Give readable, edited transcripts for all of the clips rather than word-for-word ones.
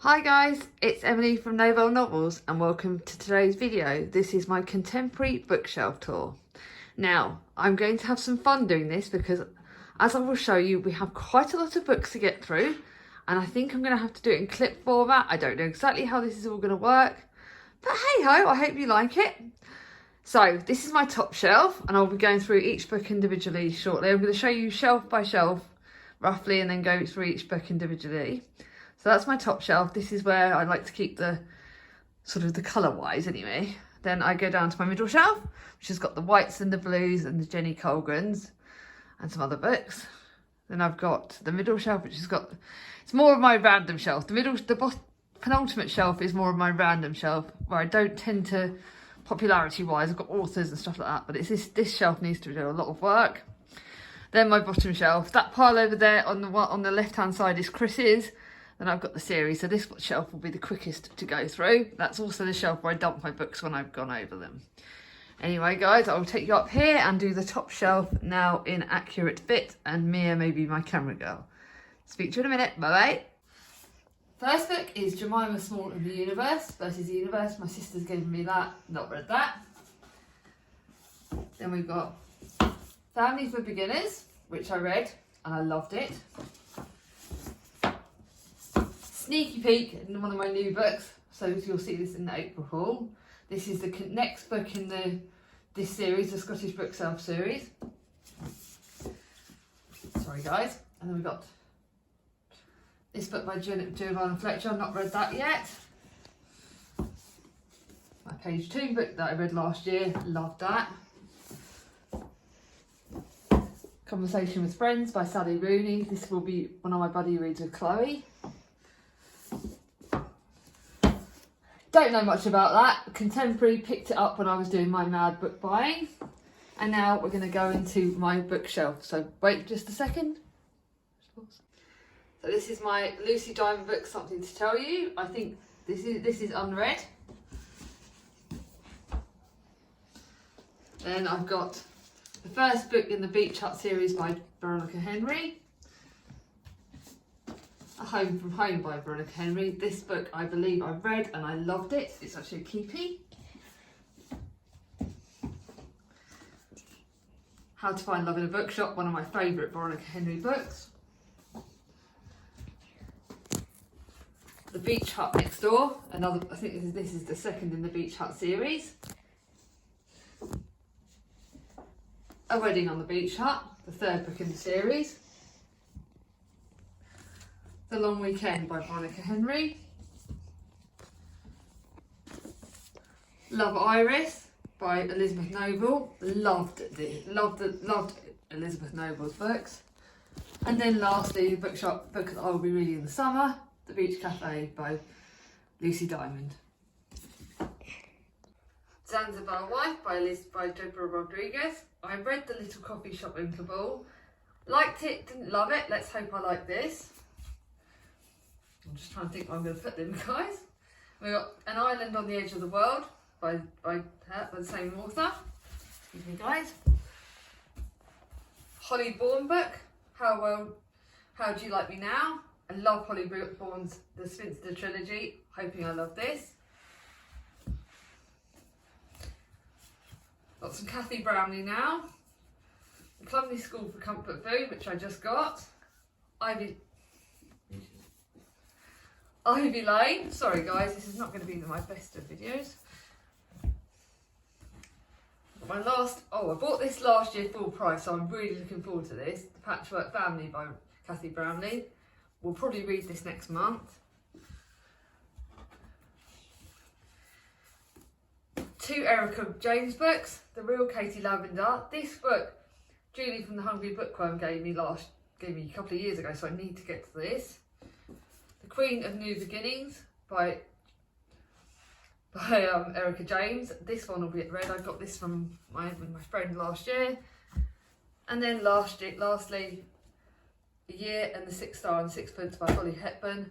Hi guys, it's Emily from Novel Novels and welcome to today's video. This is my contemporary bookshelf tour. Now, I'm going to have some fun doing this because, as I will show you, we have quite a lot of books to get through and I think I'm going to have to do it in clip format. I don't know exactly how this is all going to work, but hey ho, I hope you like it. So this is my top shelf and I'll be going through each book individually shortly. I'm going to show you shelf by shelf roughly and then go through each book individually. So that's my top shelf. This is where I like to keep the sort of the colour wise anyway. Then I go down to my middle shelf, which has got the whites and the blues and the Jenny Colgans and some other books. Then I've got the middle shelf, which has got, it's more of my random shelf. The penultimate shelf is more of my random shelf where I don't tend to, popularity wise, I've got authors and stuff like that, but it's this shelf needs to do a lot of work. Then my bottom shelf, that pile over there on the left hand side is Chris's. Then I've got the series, so this shelf will be the quickest to go through. That's also the shelf where I dump my books when I've gone over them. Anyway, guys, I'll take you up here and do the top shelf now in accurate fit, and Mia may be my camera girl. Speak to you in a minute. Bye-bye. First book is Jemima Small and the Universe versus the Universe. My sister's given me that, not read that. Then we've got Family for Beginners, which I read and I loved it. Sneaky peek in one of my new books, so you'll see this in the April haul. This is the next book in this series, the Scottish Bookshelf series. Sorry guys. And then we've got this book by Giovanna Fletcher. I've not read that yet. My page 2 book that I read last year, loved that. Conversation with Friends by Sally Rooney. This will be one of my buddy reads with Chloe. Don't know much about that. Contemporary, picked it up when I was doing my mad book buying. And now we're going to go into my bookshelf. So wait just a second. So this is my Lucy Diamond book, Something to Tell You. I think this is unread. Then I've got the first book in the Beach Hut series by Veronica Henry. A Home from Home by Veronica Henry. This book I believe I read and I loved it. It's actually a keepie. How to Find Love in a Bookshop, one of my favourite Veronica Henry books. The Beach Hut Next Door, another, I think this is the second in the Beach Hut series. A Wedding on the Beach Hut, the third book in the series. The Long Weekend by Veronica Henry. Love Iris by Elizabeth Noble. Loved Elizabeth Noble's books. And then lastly, the book that I will be reading in the summer, The Beach Cafe by Lucy Diamond. Zanzibar Wife by Deborah Rodriguez. I read The Little Coffee Shop in Kabul. Liked it, didn't love it. Let's hope I like this. I'm just trying to think what I'm going to put them, guys. We've got An Island on the Edge of the World by the same author. Excuse me, guys. Holly Bourne book, How Do You Like Me Now? I love Holly Bourne's The Spinster trilogy. Hoping I love this. Got some Kathy Brownlee now. The Clumsy School for Comfort Food, which I just got. Ivy Lane. Sorry guys, this is not going to be my best of videos. I bought this last year full price, so I'm really looking forward to this. The Patchwork Family by Kathy Brownlee. We'll probably read this next month. 2 Erica James books. The Real Katie Lavender. This book, Julie from the Hungry Bookworm gave me a couple of years ago, so I need to get to this. The Queen of New Beginnings by Erica James. This one will be read. I got this from my friend last year. And then lastly, A Year and the Six Star and Sixpence by Holly Hepburn.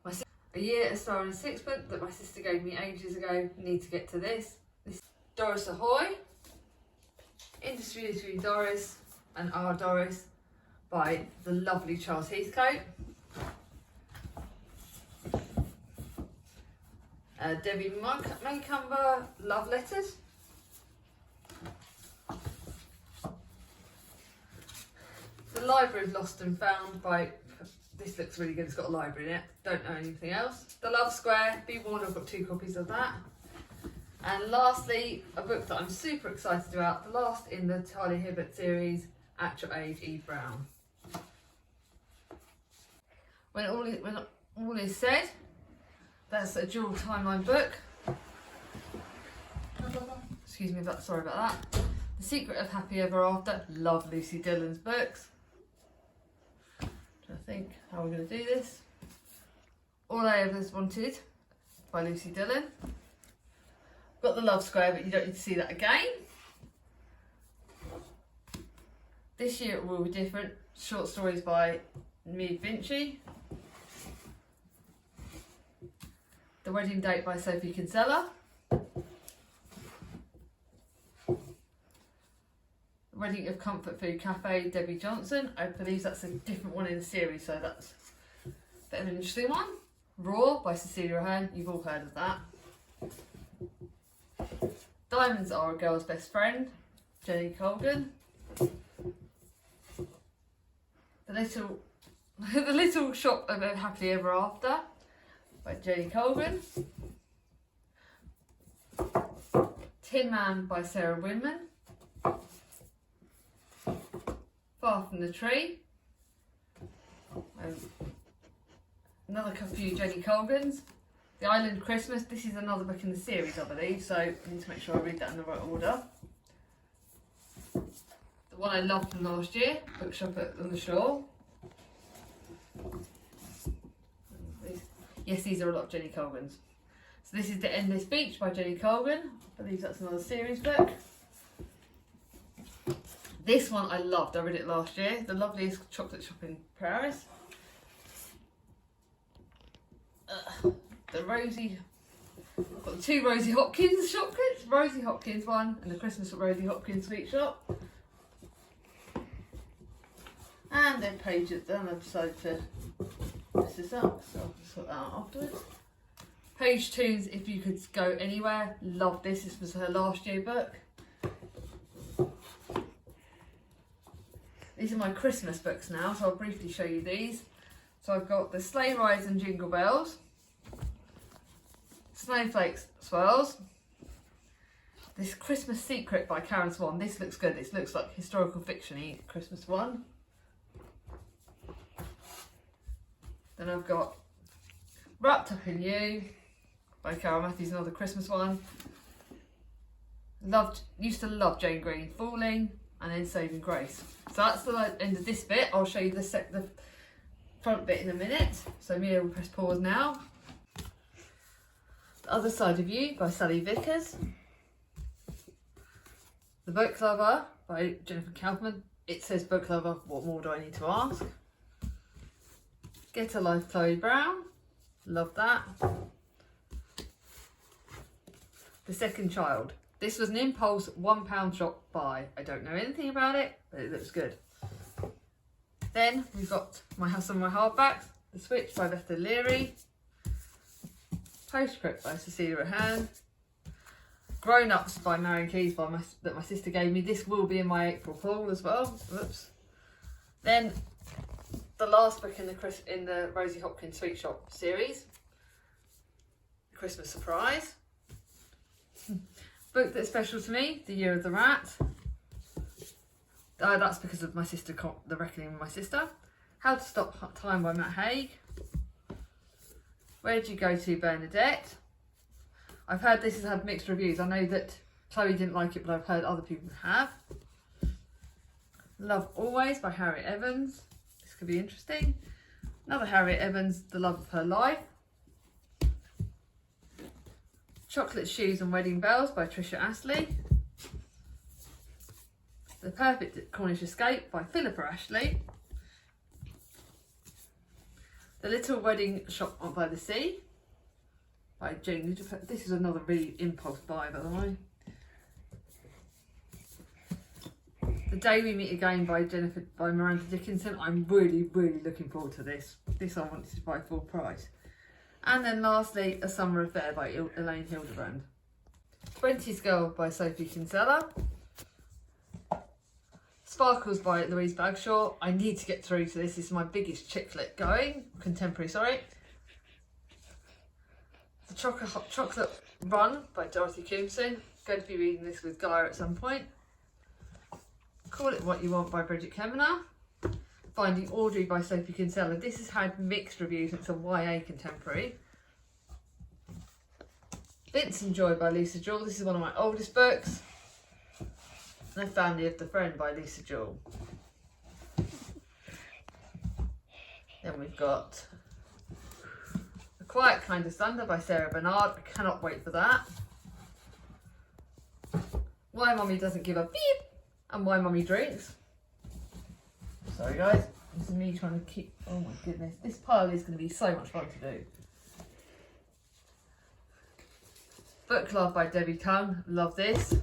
A Year, a Star and Sixpence that my sister gave me ages ago. Need to get to this. This is Doris Ahoy. Industry Between Doris and Our Doris by the lovely Charles Heathcote. Debbie Maycumber love letters. The Library of Lost and Found by, this looks really good, it's got a library in it, don't know anything else. The Love Square, be warned, I've got 2 copies of that. And lastly, a book that I'm super excited about, the last in the Talia Hibbert series, At Your Age, Eve Brown. When all is said, that's a dual timeline book. Excuse me, sorry about that. The Secret of Happy Ever After, love Lucy Dillon's books. I think how we're going to do this. All I Ever Wanted by Lucy Dillon. Got the Love Square, but you don't need to see that again. This Year It Will Be Different, short stories by Mia Vinci. The Wedding Date by Sophie Kinsella. Wedding of Comfort Food Cafe, Debbie Johnson. I believe that's a different one in the series, so that's a bit of an interesting one. Raw by Cecilia Ahern, you've all heard of that. Diamonds Are a Girl's Best Friend, Jenny Colgan. The Little Shop of Happily Ever After by Jenny Colgan. Tin Man by Sarah Winman. Far From the Tree. Another few Jenny Colgans. The Island Christmas. This is another book in the series, I believe, so I need to make sure I read that in the right order. The one I loved from last year, Bookshop on the Shore. Yes, these are a lot of Jenny Colgans. So this is The Endless Beach by Jenny Colgan. I believe that's another series book. This one I loved, I read it last year. The Loveliest Chocolate Shop in Paris. Got the 2 Rosie Hopkins chocolates. Rosie Hopkins one and the Christmas Rosie Hopkins sweet shop. And then pages, then I decided to mess this up, so I'll sort that out afterwards. Page Tunes, If You Could Go Anywhere. Love this. This was her last year book. These are my Christmas books now, so I'll briefly show you these. So I've got the Sleigh Rides and Jingle Bells, Snowflakes Swirls, this Christmas Secret by Karen Swan. This looks good. This looks like historical fiction-y Christmas one. Then I've got Wrapped Up in You by Carol Matthews, another Christmas one. Used to love Jane Green, Falling, and then Saving Grace. So that's the end of this bit. I'll show you the front bit in a minute. So Mia will press pause now. The Other Side of You by Sally Vickers. The Book Lover by Jennifer Kaufman. It says Book Lover, what more do I need to ask? Get a Life, Chloe Brown. Love that. The Second Child. This was an impulse £1 shop buy. I don't know anything about it, but it looks good. Then we've got My House and My Hardbacks. The Switch by Beth Leary. Postscript by Cecilia Ahern. Grown Ups by Marion Keyes that my sister gave me. This will be in my April haul as well. Whoops. Then the last book in the Rosie Hopkins Sweet Shop series, Christmas Surprise. Book that's special to me, The Year of the Rat. That's because of my sister, The Reckoning with My Sister. How to Stop Time by Matt Haig. Where'd You Go To, Bernadette. I've heard this has had mixed reviews. I know that Chloe didn't like it, but I've heard other people have. Love Always by Harriet Evans. This could be interesting. Another Harriet Evans, The Love of Her Life. Chocolate Shoes and Wedding Bells by Tricia Astley. The Perfect Cornish Escape by Philippa Ashley. The Little Wedding Shop by the Sea by Jane Littlefoot. This is another really impulse buy, by the way. The Day We Meet Again by Miranda Dickinson. I'm really looking forward to this. This I wanted to buy full price. And then lastly, A Summer Affair by Elaine Hildebrand. 20's Girl by Sophie Kinsella. Sparkles by Louise Bagshaw. I need to get through to this. This is my biggest chick flick going. Contemporary, sorry. The Chocolate Run by Dorothy Coombson. Going to be reading this with Gaia at some point. Call It What You Want by Bridget Kemener. Finding Audrey by Sophie Kinsella. This has had mixed reviews. It's a YA contemporary. Vincent Joy by Lisa Jewell. This is one of my oldest books. The Family of the Friend by Lisa Jewell. Then we've got A Quiet Kind of Thunder by Sarah Bernard. I cannot wait for that. Why Mummy Doesn't Give a Beep and Why Mummy Drinks. Sorry guys, this is me trying to keep, oh my goodness, this pile is going to be so much fun to do. Book Club by Debbie Kung, love this.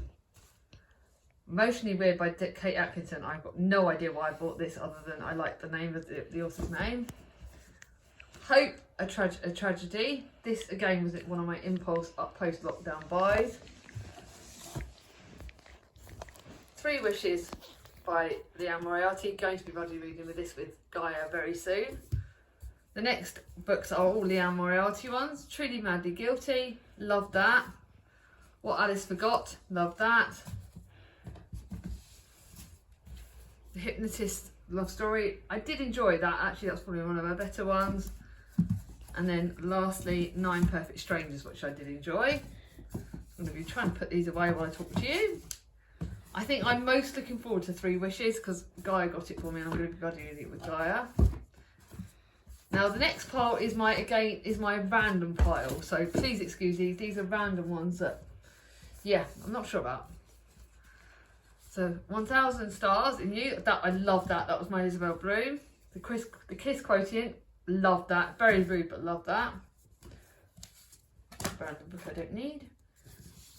Emotionally Weird by Kate Atkinson. I've got no idea why I bought this other than I like the name of the author's name. Hope, a Tragedy. This again was one of my impulse post-lockdown buys. 3 Wishes by Leanne Moriarty. Going to be buddy reading with this with Gaia very soon. The next books are all Leanne Moriarty ones. Truly Madly Guilty, love that. What Alice Forgot, love that. The Hypnotist love story, I did enjoy that actually, that's probably one of her better ones. And then lastly, 9 Perfect Strangers, which I did enjoy. I'm going to be trying to put these away while I talk to you. I think I'm most looking forward to 3 Wishes because Gaia got it for me and I'm going to be buddying it with Gaia. Now the next pile is my random pile, so please excuse these are random ones that, yeah, I'm not sure about. So 1000 Stars in You, that I love that was my Isabel Bloom. The Kiss Quotient, love that, very rude but love that. Random book I don't need.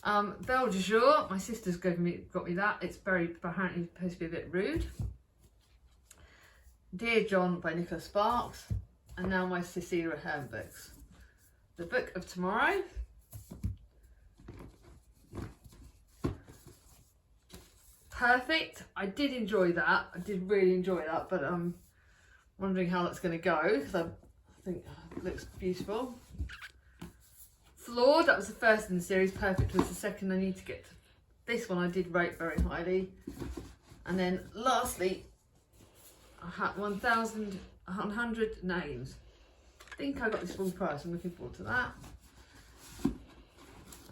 Belle de Jour, my sister's got me that. It's apparently supposed to be a bit rude. Dear John by Nicholas Sparks. And now my Cecilia Ahern books. The Book of Tomorrow. Perfect. I did enjoy that. I did really enjoy that, but I'm wondering how that's going to go because I think it looks beautiful. Flawed, that was the first in the series. Perfect was the second. I need to get to this one. I did rate very highly. And then lastly, I had 100 Names. I think I got this full price. I'm looking forward to that.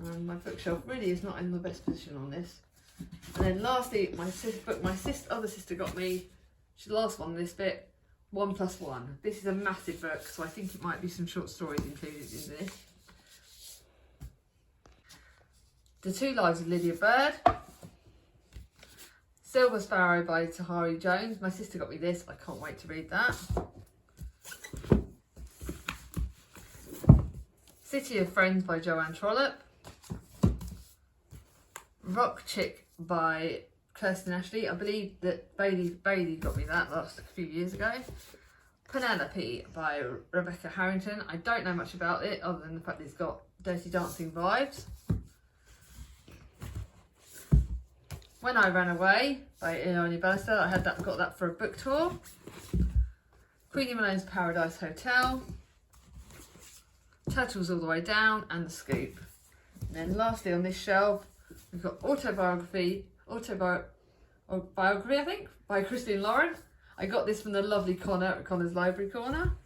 And my bookshelf really is not in the best position on this. And then lastly, my other sister got me, she's the last one in this bit, 1+1. This is a massive book, so I think it might be some short stories included in this. The Two Lives of Lydia Bird. Silver Sparrow by Tahari Jones. My sister got me this. I can't wait to read that. City of Friends by Joanne Trollope. Rock Chick by Kirsten Ashley. I believe that Bailey got me that a few years ago. Penelope by Rebecca Harrington. I don't know much about it other than the fact that it's got Dirty Dancing vibes. When I Ran Away by Iloni Bannister. I got that for a book tour. Queenie Malone's Paradise Hotel. Turtles All the Way Down and The Scoop. And then lastly on this shelf we've got autobiography I think, by Christine Lauren. I got this from the lovely Connor at Connor's Library Corner.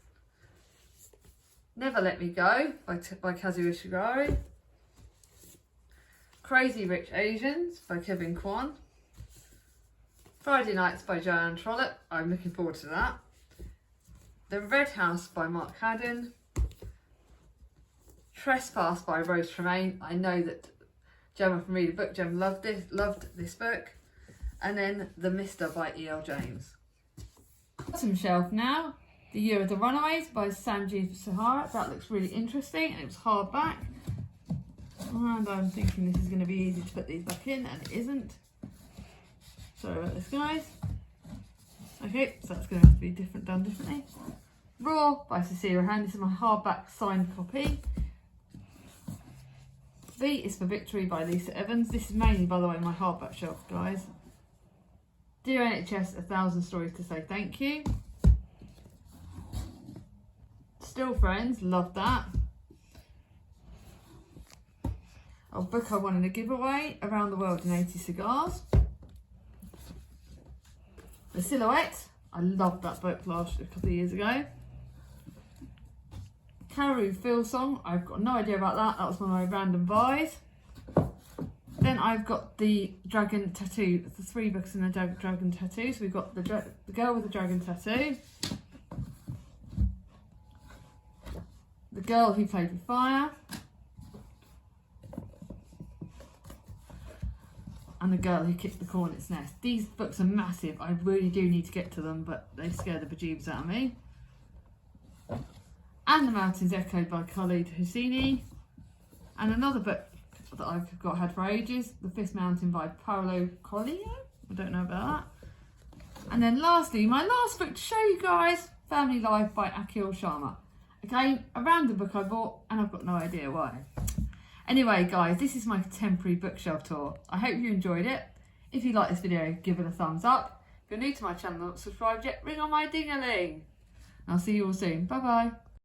Never Let Me Go by Kazuo Ishiguro. Crazy Rich Asians by Kevin Kwan. Friday Nights by Joanne Trollope. I'm looking forward to that. The Red House by Mark Haddon. Trespass by Rose Tremaine. I know that Gemma from Read a Book Gem loved this book. And then The Mister by E.L. James. Bottom shelf now. The Year of the Runaways by Sanjeev Sahara. That looks really interesting and it was hardback. And I'm thinking this is going to be easy to put these back in and it isn't. Sorry about this guys. Okay, so that's going to have to be done differently. Raw by Cecilia Hand. This is my hardback signed copy. V is for Victory by Lisa Evans. This is mainly, by the way, my hardback shelf, guys. Dear NHS, 1,000 stories to say thank you. Still Friends, love that. A book I won in a giveaway, Around the World in 80 Cigars. The Silhouette, I loved that book a couple of years ago. Karoo Phil Song, I've got no idea about that. That was one of my random buys. Then I've got the Dragon Tattoo, the 3 books in the Dragon Tattoo. So we've got the Girl with the Dragon Tattoo, The Girl Who Played with Fire, and The Girl Who Kicked the Hornet's Nest. These books are massive. I really do need to get to them, but they scare the bejeebs out of me. And The Mountains Echoed by Khalid Hosseini. And another book that I've had for ages, The Fifth Mountain by Paolo Coelho. I don't know about that. And then lastly, my last book to show you guys, Family Life by Akhil Sharma. Again, a random book I bought and I've got no idea why. Anyway guys, this is my contemporary bookshelf tour. I hope you enjoyed it. If you like this video, give it a thumbs up. If you're new to my channel and not subscribed yet, ring on my ding-a-ling. And I'll see you all soon. Bye bye.